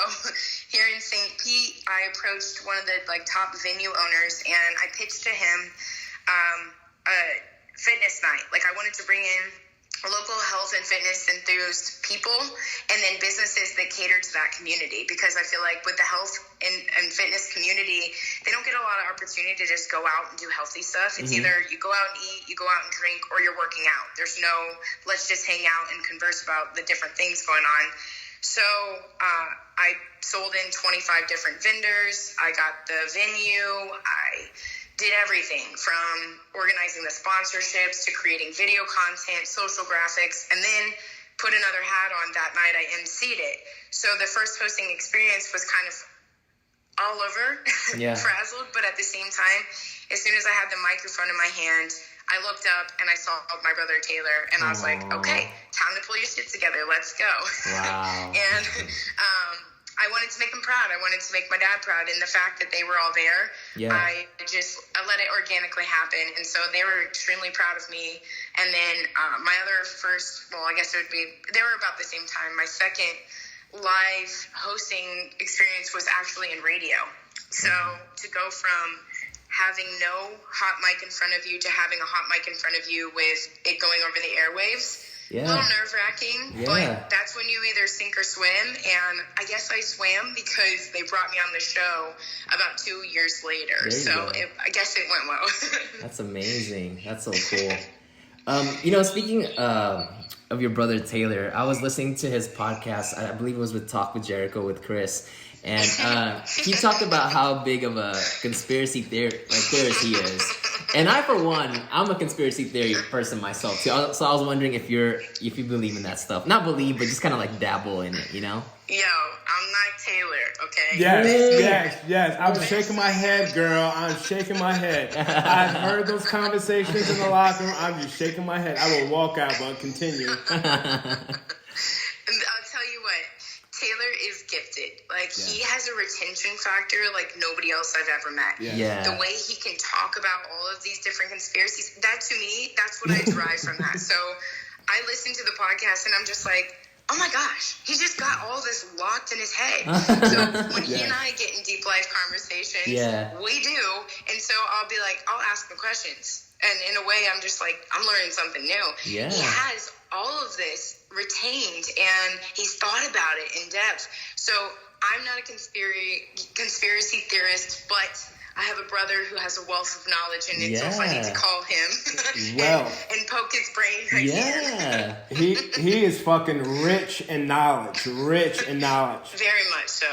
here in St. Pete, I approached one of the top venue owners, and I pitched to him a fitness night. I wanted to bring in local health and fitness enthused people, and then businesses that cater to that community, because I feel like with the health and fitness community, they don't get a lot of opportunity to just go out and do healthy stuff. It's either you go out and eat, you go out and drink, or you're working out. There's no let's just hang out and converse about the different things going on. So I sold in 25 different vendors. I got the venue. I did everything from organizing the sponsorships to creating video content, social graphics, and then put another hat on that night. I emceed it. So the first hosting experience was kind of all over, frazzled, but at the same time, as soon as I had the microphone in my hand, I looked up and I saw my brother Taylor, and I was like, okay, time to pull your shit together. Let's go. Wow. And I wanted to make them proud. I wanted to make my dad proud. And the fact that they were all there, I let it organically happen. And so they were extremely proud of me. And then my other they were about the same time. My second live hosting experience was actually in radio. So to go from having no hot mic in front of you to having a hot mic in front of you with it going over the airwaves, a little nerve-wracking, but that's when you either sink or swim, and I guess I swam because they brought me on the show about 2 years later, so I guess it went well. That's amazing. That's so cool. Speaking of your brother Taylor, I was listening to his podcast, I believe it was with Talk with Jericho with Chris, and he talked about how big of a conspiracy theorist he is. And I, for one, I'm a conspiracy theory person myself too. So I was wondering if you believe in that stuff. Not believe, but just kind of dabble in it, Yo, I'm not Taylor, okay? Yes. I'm shaking my head, girl. I'm shaking my head. I've heard those conversations in the locker room. I'm just shaking my head. I will walk out, but continue. And I'll tell you what. Taylor is gifted. He has a retention factor like nobody else I've ever met. The way he can talk about all of these different conspiracies, that to me, that's what I derive from that. So I listen to the podcast and I'm just like, oh my gosh, he just got all this locked in his head. So when he and I get in deep life conversations, we do. And so I'll be like, I'll ask him questions. And in a way, I'm just like, I'm learning something new. He has all of this retained, and he's thought about it in depth. So I'm not a conspiracy theorist, but I have a brother who has a wealth of knowledge, and it's so funny to call him and poke his brain. He is fucking rich in knowledge. Very much so.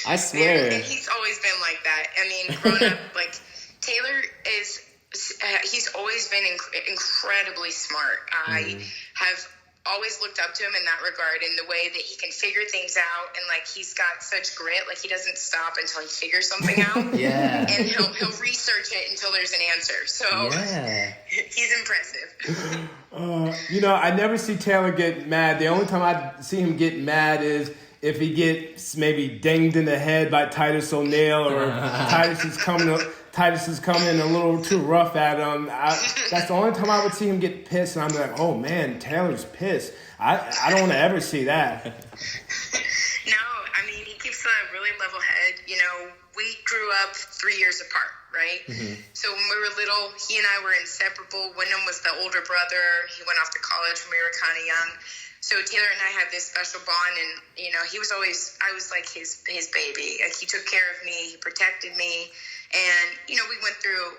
I swear. And he's always been like that. I mean, growing up, Taylor is... he's always been incredibly smart. I have always looked up to him in that regard, in the way that he can figure things out, and he's got such grit. He doesn't stop until he figures something out. And he'll research it until there's an answer. So he's impressive. I never see Taylor get mad. The only time I see him get mad is if he gets maybe dinged in the head by Titus O'Neil, or Titus is coming a little too rough at him. That's the only time I would see him get pissed, and I'm like, oh man, Taylor's pissed. I don't want to ever see that. No, I mean, he keeps a really level head. We grew up 3 years apart, right? So when we were little, he and I were inseparable. Wyndham was the older brother. He went off to college when we were kind of young. So Taylor and I had this special bond, and he was always, I was like his baby. He took care of me, he protected me, and we went through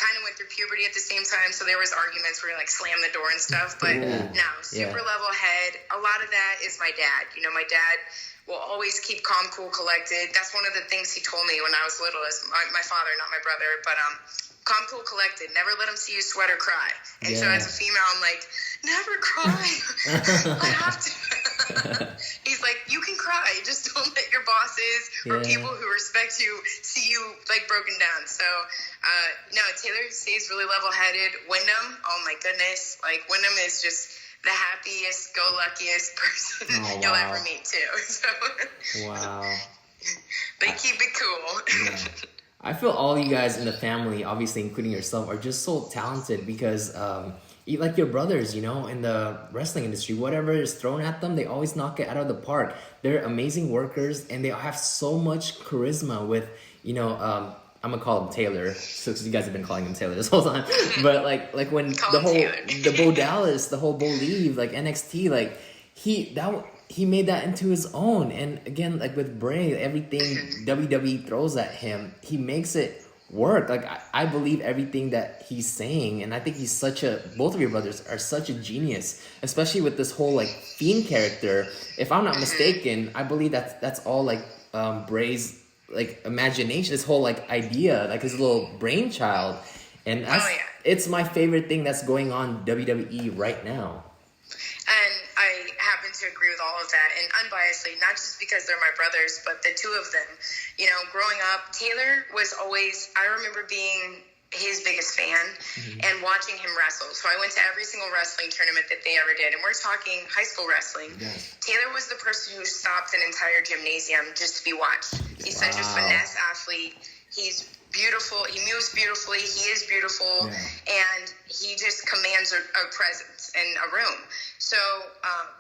kind of went through puberty at the same time, so there was arguments where we like slam the door and stuff. But no, super level head. A lot of that is my dad. You know, my dad will always keep calm, cool, collected. That's one of the things he told me when I was little. Is my father, not my brother, but calm, cool, collected. Never let him see you sweat or cry. And so as a female, I'm like, never cry. I have to. He's like, you can cry, just don't let your bosses or people who respect you see you like broken down. So no, Taylor stays really level-headed. Wyndham, oh my goodness, like Wyndham is just the happiest, go luckiest person you'll ever meet too. So Wow. They keep it cool. Yeah. I feel all you guys in the family, obviously including yourself, are just so talented because like your brothers, you know, in the wrestling industry, whatever is thrown at them, they always knock it out of the park. They're amazing workers and they have so much charisma with, you know, I'm gonna call him Taylor, so cause you guys have been calling him Taylor this whole time. But like when the Bo Dallas, the whole Bo Leave, like NXT, like he made that into his own. And again, like with Bray, everything WWE throws at him, he makes it work. Like I believe everything that he's saying, and I think he's both of your brothers are such a genius, especially with this whole like Fiend character. If I'm not mistaken, I believe that's all like Bray's like imagination, this whole like idea, like his little brainchild. And it's my favorite thing that's going on WWE right now. And I happen to agree with all of that, and unbiasedly, not just because they're my brothers, but the two of them. You know, growing up, Taylor was always, I remember being his biggest fan and watching him wrestle. So I went to every single wrestling tournament that they ever did, and we're talking high school wrestling. Yes. Taylor was the person who stopped an entire gymnasium just to be watched. He's such a finesse athlete. He's beautiful. He moves beautifully. He is beautiful, and he just commands a presence in a room. So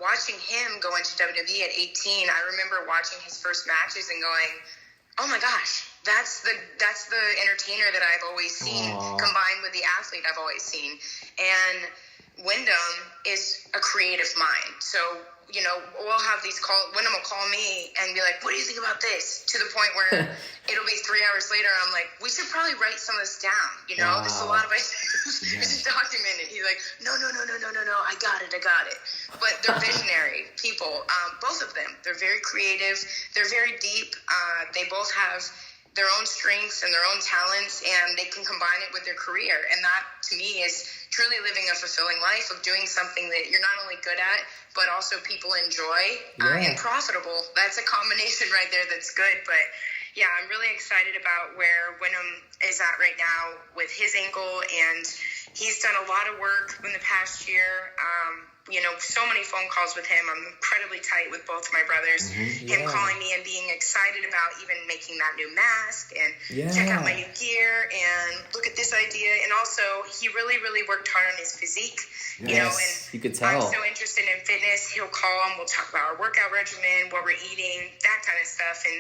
watching him go into WWE at 18, I remember watching his first matches and going, "Oh my gosh, that's the entertainer that I've always seen combined with the athlete I've always seen." And Wyndham is a creative mind. So, you know, we'll have these Wyndham will call me and be like, "What do you think about this?" To the point where it'll be 3 hours later, I'm like, "We should probably write some of this down. You know, there's a lot of ideas. We should document it." He's like, No, I got it. But they're visionary people. Both of them. They're very creative. They're very deep. They both have their own strengths and their own talents, and they can combine it with their career. And that, to me, is truly living a fulfilling life of doing something that you're not only good at, but also people enjoy and profitable. That's a combination right there that's good. But yeah, I'm really excited about where Wyndham is at right now with his ankle, and he's done a lot of work in the past year. You know, so many phone calls with him. I'm incredibly tight with both of my brothers. Him calling me and being excited about even making that new mask and check out my new gear and look at this idea. And also, he really, really worked hard on his physique. You know, and you could tell. I'm so interested in fitness. He'll call and we'll talk about our workout regimen, what we're eating, that kind of stuff. And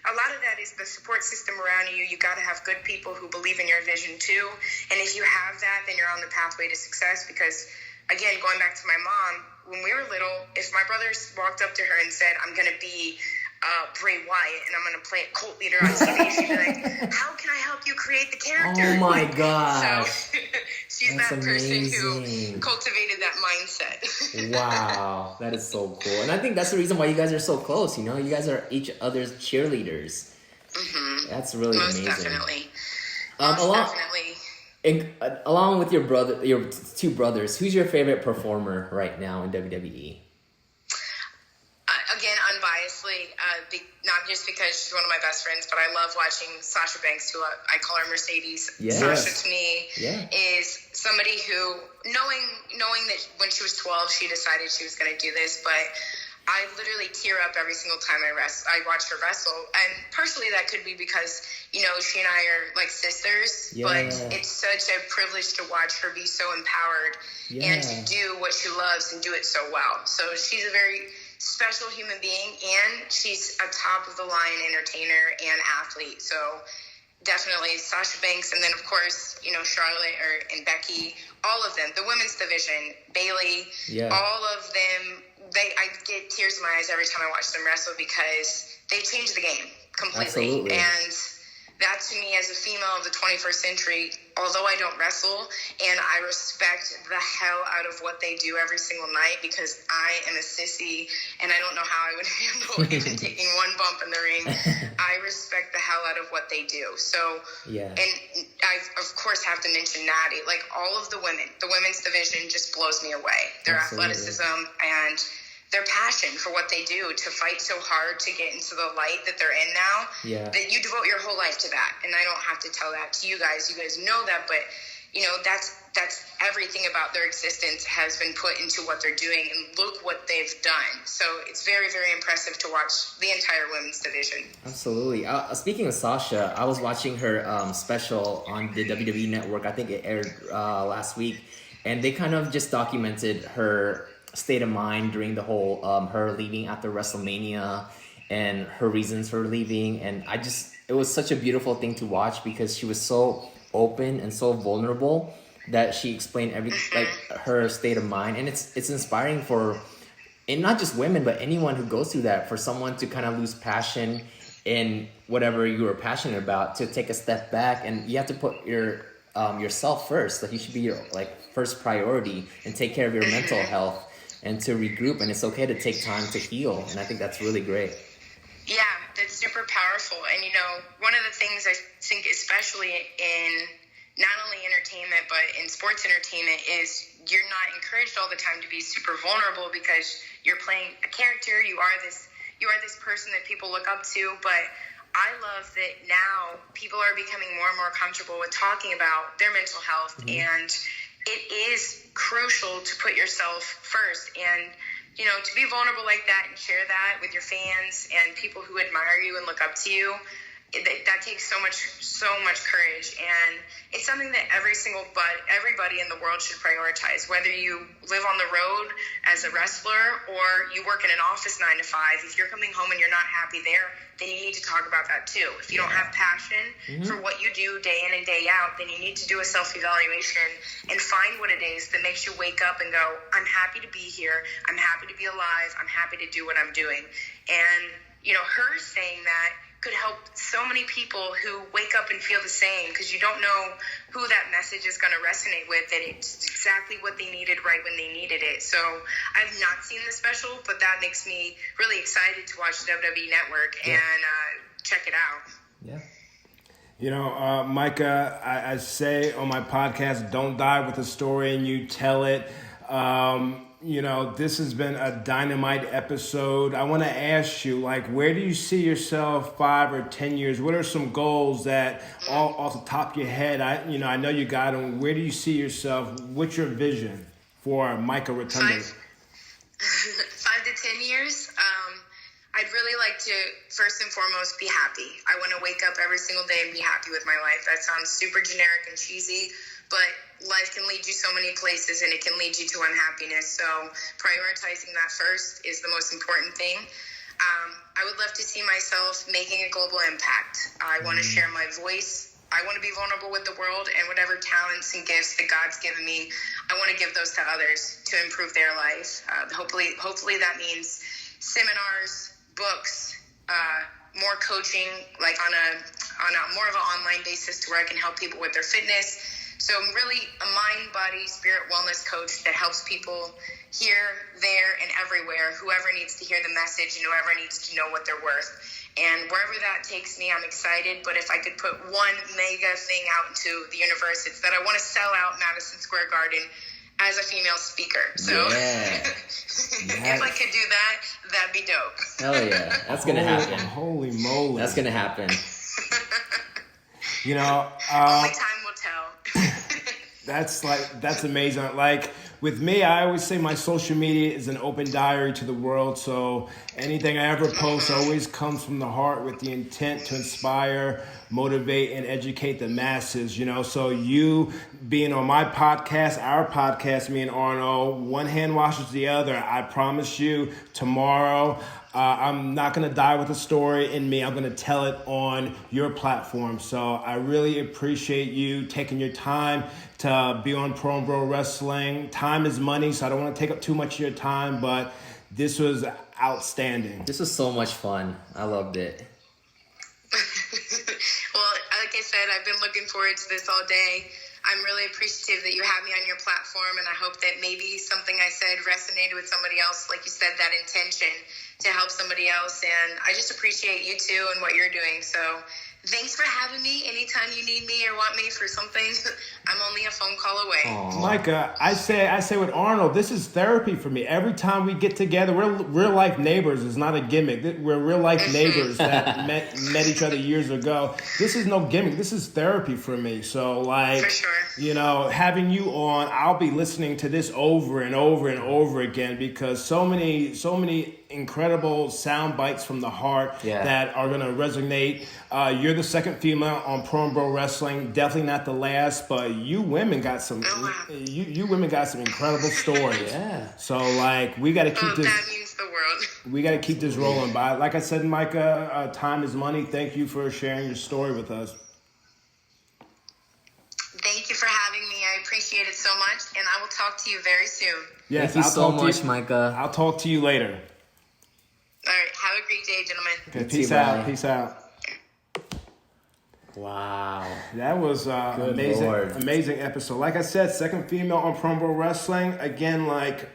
a lot of that is the support system around you. You got to have good people who believe in your vision too. And if you have that, then you're on the pathway to success. Because, again, going back to my mom, when we were little, if my brothers walked up to her and said, "I'm going to be Bray Wyatt and I'm going to play a cult leader on TV," she'd be like, "How can I help you create the character?" Oh my gosh. So she's That's that person amazing. who cultivated that mindset. Wow, that is so cool. And I think that's the reason why you guys are so close, you know? You guys are each other's cheerleaders. That's really amazing. Definitely. Definitely. Along with your two brothers, who's your favorite performer right now in WWE? Again, unbiasedly, not just because she's one of my best friends, but I love watching Sasha Banks, who I call her Mercedes. Yes. Sasha, to me, is somebody who, knowing that when she was 12, she decided she was going to do this, but I literally tear up every single time I watch her wrestle. And personally, that could be because, you know, she and I are like sisters, but it's such a privilege to watch her be so empowered and to do what she loves and do it so well. So she's a very special human being, and she's a top-of-the-line entertainer and athlete. So definitely Sasha Banks, and then, of course, you know, Charlotte and Becky, all of them, the women's division, Bayley, all of them. I get tears in my eyes every time I watch them wrestle because they changed the game completely. Absolutely. And that, to me, as a female of the 21st century, although I don't wrestle, and I respect the hell out of what they do every single night, because I am a sissy and I don't know how I would handle even taking one bump in the ring. I respect the hell out of what they do. So, Yeah. and I, of course, have to mention Natty. Like, all of the women's division just blows me away. Their Absolutely. athleticism and their passion for what they do, to fight so hard to get into the light that they're in now, Yeah. that you devote your whole life to that. And I don't have to tell that to you guys. You guys know that, but you know, that's everything about their existence has been put into what they're doing, and look what they've done. So it's very, very impressive to watch the entire women's division. Absolutely. Speaking of Sasha, I was watching her special on the WWE Network. I think it aired last week, and they kind of just documented her state of mind during the whole her leaving after WrestleMania and her reasons for leaving. And it was such a beautiful thing to watch, because she was so open and so vulnerable that she explained like her state of mind. And it's inspiring for, and not just women, but anyone who goes through that, for someone to kind of lose passion in whatever you are passionate about, to take a step back. And you have to put yourself first. Like, you should be your first priority, and take care of your mental health, and to regroup. And it's okay to take time to heal. And I think that's really great. Yeah, that's super powerful. And, you know, one of the things I think, especially in not only entertainment, but in sports entertainment, is you're not encouraged all the time to be super vulnerable, because you're playing a character. You are this person that people look up to. But I love that now people are becoming more and more comfortable with talking about their mental health. And it is crucial to put yourself first, and you know, to be vulnerable like that and share that with your fans and people who admire you and look up to you. That takes so much courage, and it's something that everybody in the world should prioritize. Whether you live on the road as a wrestler or you work in an office 9 to 5, if you're coming home and you're not happy there, then you need to talk about that too. If you don't have passion for what you do day in and day out, then you need to do a self-evaluation and find what it is that makes you wake up and go, I'm happy to be here, I'm happy to be alive, I'm happy to do what I'm doing. And you know, her saying that could help so many people who wake up and feel the same, because you don't know who that message is going to resonate with, that it's exactly what they needed right when they needed it. So I've not seen the special, but that makes me really excited to watch the WWE Network and check it out. Yeah. You know, Micah, I say on my podcast, don't die with a story, and you tell it. You know, this has been a dynamite episode. I want to ask you, like, where do you see yourself 5 or 10 years? What are some goals that, all off the top of your head, I know you got them. Where do you see yourself? What's your vision for Micah Rotundo? 5 to 10 years. I'd really like to, first and foremost, be happy. I want to wake up every single day and be happy with my life. That sounds super generic and cheesy, but life can lead you so many places, and it can lead you to unhappiness. So prioritizing that first is the most important thing. I would love to see myself making a global impact. I want to share my voice. I want to be vulnerable with the world, and whatever talents and gifts that God's given me, I want to give those to others to improve their life. Hopefully that means seminars, books, more coaching, like on a more of an online basis, to where I can help people with their fitness. So I'm really a mind, body, spirit wellness coach that helps people here, there, and everywhere, whoever needs to hear the message and whoever needs to know what they're worth. And wherever that takes me, I'm excited. But if I could put one mega thing out into the universe, it's that I want to sell out Madison Square Garden as a female speaker. So if I could do that, that'd be dope. Hell yeah. That's going to happen. Holy moly. That's going to happen. You know, only time will tell. That's amazing. Like, with me, I always say my social media is an open diary to the world. So anything I ever post always comes from the heart, with the intent to inspire, motivate, and educate the masses, you know. So you being on my podcast, our podcast, me and Arno, one hand washes the other. I promise you, tomorrow, I'm not going to die with a story in me. I'm going to tell it on your platform. So I really appreciate you taking your time to be on Pro and Bro Wrestling. Time is money, so I don't want to take up too much of your time, but this was outstanding. This was so much fun. I loved it. Well, like I said, I've been looking forward to this all day. I'm really appreciative that you have me on your platform, and I hope that maybe something I said resonated with somebody else. Like you said, that intention to help somebody else, and I just appreciate you too and what you're doing. So thanks for having me. Anytime you need me or want me for something, I'm only a phone call away. Aw. Micah, I say with Arnold, this is therapy for me. Every time we get together, we're real life neighbors. It's not a gimmick. We're real life neighbors that met each other years ago. This is no gimmick. This is therapy for me. So like, For sure. you know, having you on, I'll be listening to this over and over and over again because so many incredible sound bites from the heart Yeah. that are gonna resonate. You're the second female on Pro and Bro Wrestling. Definitely not the last, but you women got some. Oh, wow. You women got some incredible stories. Yeah. So like we got to keep Oh, this. that means the world. We got to keep this rolling. By like I said, Micah, time is money. Thank you for sharing your story with us. Thank you for having me. I appreciate it so much, and I will talk to you very soon. Yes, Thank you so talk to much, Micah. I'll talk to you later. All right. Have a great day, gentlemen. Okay, You too, peace out. buddy. Peace out. Wow. That was Good amazing, Lord. amazing episode. Like I said, second female on Pro and Bro Wrestling. Again, like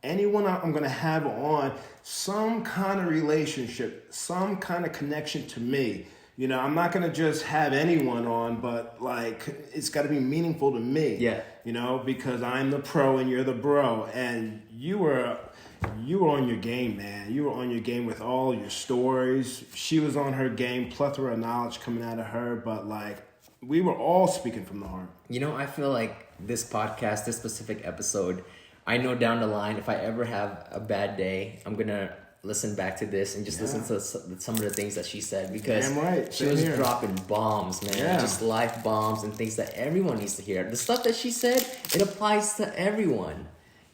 anyone I'm gonna have on, some kind of relationship, some kind of connection to me. You know, I'm not gonna just have anyone on, but like it's got to be meaningful to me. Yeah. You know, because I'm the pro and you're the bro, and you were on your game, man. You were on your game with all your stories. She was on her game, plethora of knowledge coming out of her, but like we were all speaking from the heart. You know, I feel like this podcast, this specific episode, I know down the line, if I ever have a bad day, I'm going to listen back to this and just listen to some of the things that she said because Damn right. she Same was here. dropping bombs, man. Yeah. Just life bombs and things that everyone needs to hear. The stuff that she said, it applies to everyone.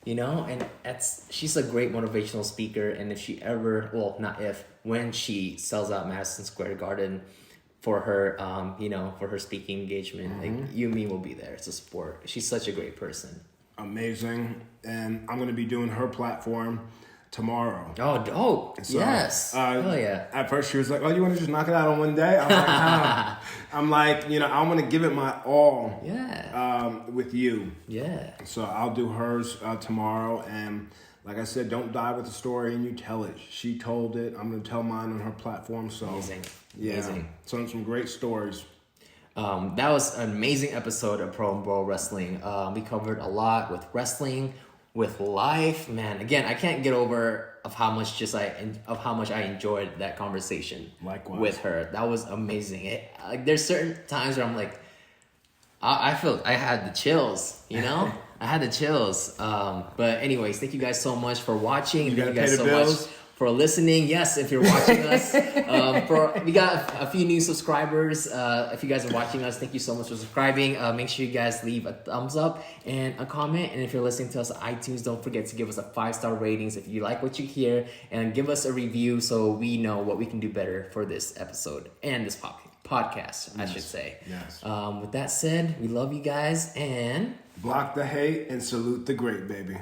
You know, and she's a great motivational speaker. And if she ever, well, not if, when she sells out Madison Square Garden for her, for her speaking engagement, like you and me will be there to support. She's such a great person. Amazing. And I'm going to be doing her platform tomorrow. Oh, dope. So, Yes. Hell yeah. At first she was like, oh, you want to just knock it out on one day? I was like, nah. I'm like, you know, I want to give it my all Yeah. with you. Yeah. So I'll do hers tomorrow. And like I said, don't die with the story and you tell it. She told it. I'm going to tell mine on her platform. So Amazing. yeah, Amazing. some great stories. That was an amazing episode of Pro and Bro Wrestling. We covered a lot with wrestling, with life. Man, again, I can't get over of how much I enjoyed that conversation. Likewise. With her. That was amazing. There's certain times where I'm like, I feel I had the chills, you know? I had the chills. But anyways, thank you guys so much for watching. You Thank gotta you guys pay the so bills. much for listening. Yes, if you're watching us. We got a few new subscribers. If you guys are watching us, thank you so much for subscribing. Make sure you guys leave a thumbs up and a comment. And if you're listening to us on iTunes, don't forget to give us a 5-star ratings if you like what you hear, and give us a review so we know what we can do better for this episode and this podcast, I should say. Yes. With that said, we love you guys and Block the hate and salute the great, baby.